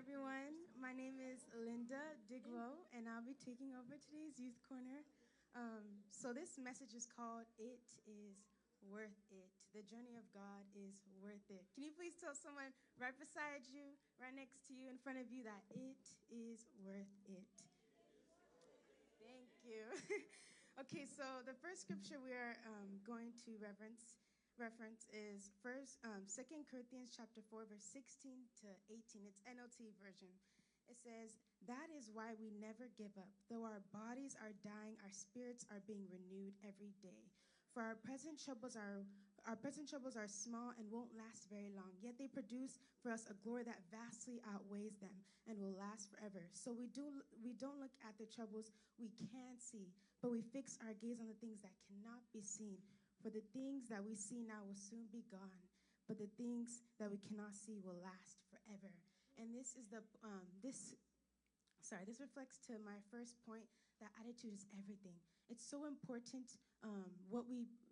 everyone. My name is Linda Digwo, and I'll be taking over today's Youth Corner. So this message is called "It Is Worth It." The journey of God is worth it. Can you please tell someone right beside you, right next to you, in front of you, that it is worth it? Thank you. Okay, so the first scripture we are going to reference is first 2 Corinthians chapter 4, verse 16 to 18. It's NLT version. It says, "That is why we never give up. Though our bodies are dying, our spirits are being renewed every day. For our present troubles are small and won't last very long. Yet they produce for us a glory that vastly outweighs them and will last forever. So we don't look at the troubles we can see, but we fix our gaze on the things that cannot be seen. For the things that we see now will soon be gone, but the things that we cannot see will last forever." And this is this reflects to my first point, that attitude is everything. It's so important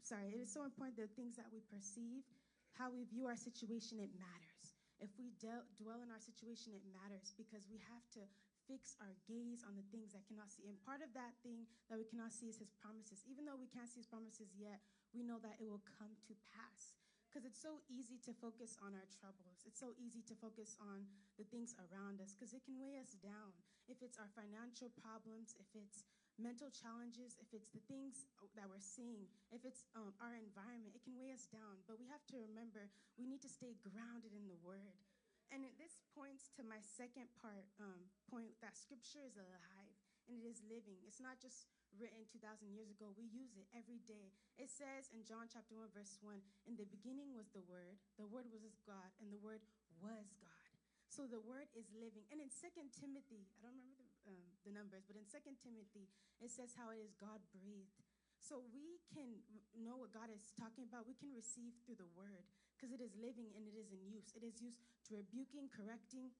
it is so important the things that we perceive, how we view our situation, it matters. If we dwell in our situation, it matters, because we have to fix our gaze on the things that cannot see. And part of that thing that we cannot see is his promises. Even though we can't see his promises yet, we know that it will come to pass. Because it's so easy to focus on our troubles. It's so easy to focus on the things around us, because it can weigh us down. If it's our financial problems, if it's mental challenges, if it's the things that we're seeing, if it's our environment, it can weigh us down. But we have to remember, we need to stay grounded in the Word. And this points to my second point, that Scripture is alive and it is living. It's not just written 2,000 years ago. We use it every day. It says in John chapter 1, verse 1, "In the beginning was the Word was with God, and the Word was God." So the Word is living. And in 2 Timothy, I don't remember the numbers, but in 2 Timothy, it says how it is God breathed. So we can know what God is talking about. We can receive through the Word, because it is living and it is in use. It is used to rebuking, correcting,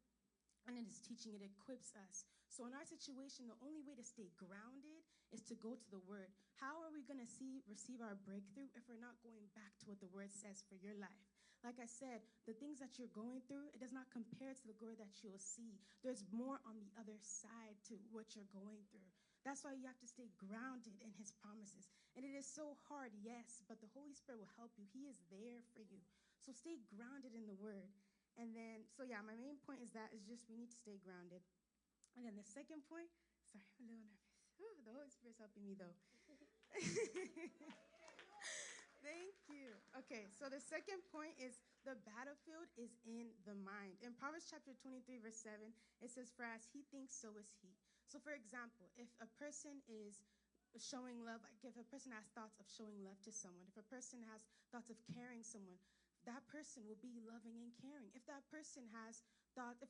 and it is teaching. It equips us. So in our situation, the only way to stay grounded is to go to the Word. How are we going to receive our breakthrough if we're not going back to what the Word says for your life? Like I said, the things that you're going through, it does not compare to the glory that you'll see. There's more on the other side to what you're going through. That's why you have to stay grounded in his promises. And it is so hard, yes, but the Holy Spirit will help you. He is there for you. So stay grounded in the Word. And then, my main point is just we need to stay grounded. And then the second point, sorry, I'm a little nervous. Ooh, the Holy Spirit's helping me, though. Thank you. Okay, so the second point is the battlefield is in the mind. In Proverbs chapter 23, verse 7, it says, "For as he thinks, so is he." So, for example, if a person is showing love, like if a person has thoughts of showing love to someone, if a person has thoughts of caring someone, that person will be loving and caring. If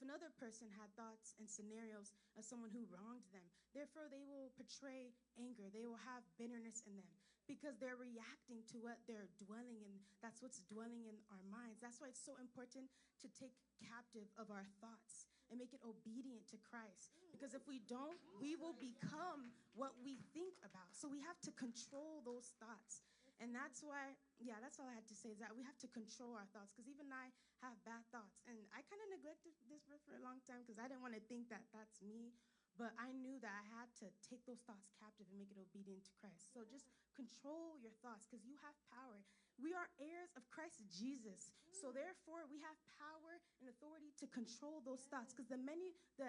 another person had thoughts and scenarios of someone who wronged them, therefore they will portray anger. They will have bitterness in them, because they're reacting to what they're dwelling in. That's what's dwelling in our minds. That's why it's so important to take captive of our thoughts and make it obedient to Christ. Because if we don't, we will become what we think about. So we have to control those thoughts. And that's why, that's all I had to say, is that we have to control our thoughts. Because even I have bad thoughts. And I kind of neglected this verse for a long time, because I didn't want to think that that's me. But I knew that I had to take those thoughts captive and make it obedient to Christ. So just control your thoughts, because you have power. We are heirs of Christ Jesus. So therefore, we have power and authority to control those thoughts. Because the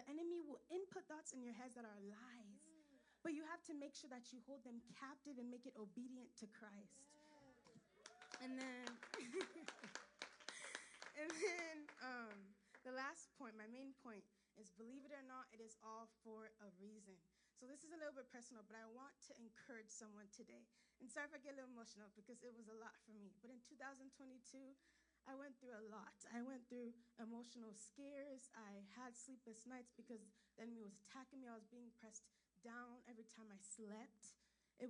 enemy will input thoughts in your heads that are lies. But you have to make sure that you hold them captive and make it obedient to Christ. And then, the last point, my main point, is, believe it or not, it is all for a reason. So this is a little bit personal, but I want to encourage someone today. And sorry if I get a little emotional, because it was a lot for me. But in 2022, I went through a lot. I went through emotional scares. I had sleepless nights because the enemy was attacking me. I was being pressed down every time I slept. I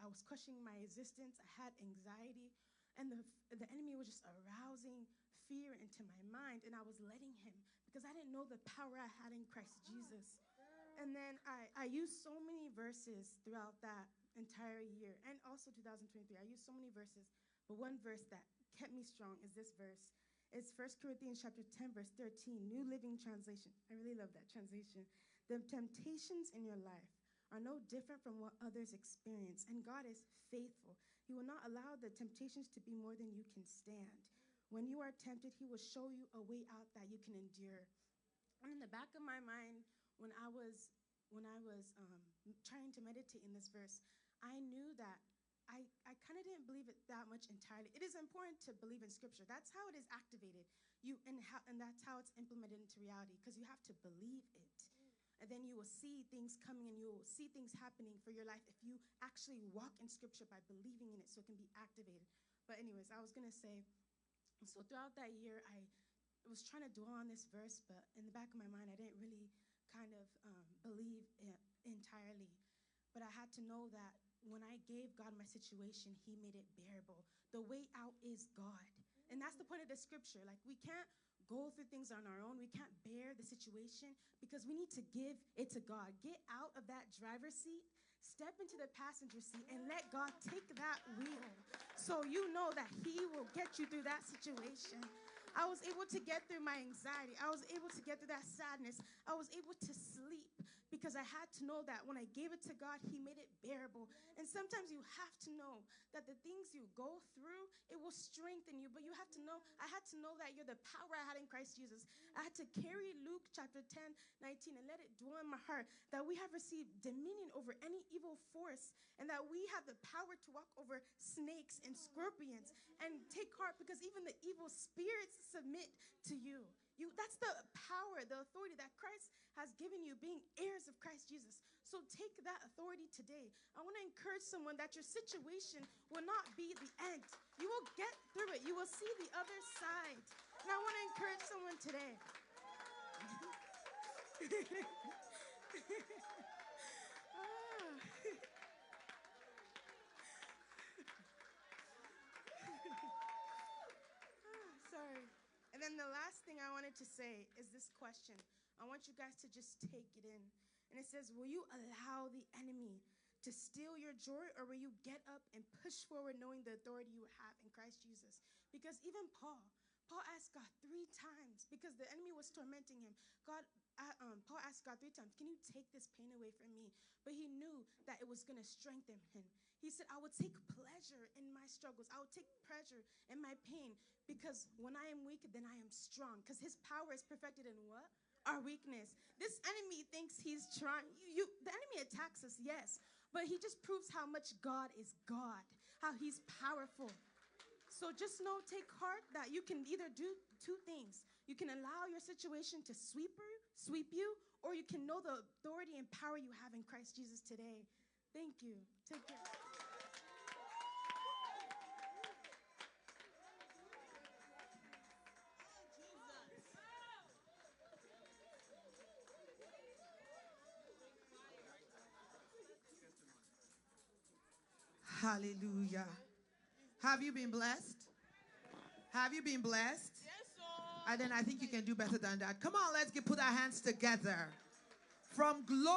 was questioning my existence. I had anxiety. And the enemy was just arousing fear into my mind, and I was letting him, because I didn't know the power I had in Christ Jesus. And then I used so many verses throughout that entire year, and also 2023. I used so many verses, but one verse that kept me strong is this verse. It's 1 Corinthians chapter 10, verse 13, New Living Translation. I really love that translation. The temptations in your life are no different from what others experience, and God is faithful. He will not allow the temptations to be more than you can stand. When you are tempted, he will show you a way out that you can endure. And in the back of my mind, when I was trying to meditate in this verse, I knew that I kind of didn't believe it that much entirely. It is important to believe in Scripture. That's how it is activated. And that's how it's implemented into reality, because you have to believe it. And then you will see things coming and you will see things happening for your life if you actually walk in Scripture by believing in it so it can be activated. But anyways, I was going to say, so throughout that year, I was trying to dwell on this verse, but in the back of my mind, I didn't really kind of believe it entirely. But I had to know that when I gave God my situation, he made it bearable. The way out is God. And that's the point of the scripture. Like, we can't go through things on our own. We can't bear the situation because we need to give it to God. Get out of that driver's seat, step into the passenger seat, and let God take that wheel so you know that he will get you through that situation. I was able to get through my anxiety. I was able to get through that sadness. I was able to sleep because I had to know that when I gave it to God, he made it bearable. And sometimes you have to know that the things you go through, it will strengthen you. But you have to know, I had to know that you're the power I had in Christ Jesus. I had to carry Luke chapter 10, 19, and let it dwell in my heart that we have received dominion over any evil force and that we have the power to walk over snakes and scorpions and take heart because even the evil spirits submit to you. That's the power, the authority that Christ has given you, being heirs of Christ Jesus. So take that authority today. I want to encourage someone that your situation will not be the end. You will get through it. You will see the other side. And I want to encourage someone today. Sorry. And then the last thing I wanted to say is this question. I want you guys to just take it in. And it says, will you allow the enemy to steal your joy, or will you get up and push forward knowing the authority you have in Christ Jesus? Because even Paul asked God 3 times because the enemy was tormenting him. Paul asked God 3 times, can you take this pain away from me? But he knew that it was going to strengthen him. He said, I will take pleasure in my struggles. I will take pleasure in my pain because when I am weak, then I am strong. Because his power is perfected in what? Our weakness. This enemy thinks he's trying. The enemy attacks us, yes. But he just proves how much God is God, how he's powerful. So just know, take heart that you can either do 2 things. You can allow your situation to sweep you, or you can know the authority and power you have in Christ Jesus today. Thank you. Take care. Hallelujah. Have you been blessed? Have you been blessed? Yes, sir. And then I think you can do better than that. Come on, let's put our hands together. From glory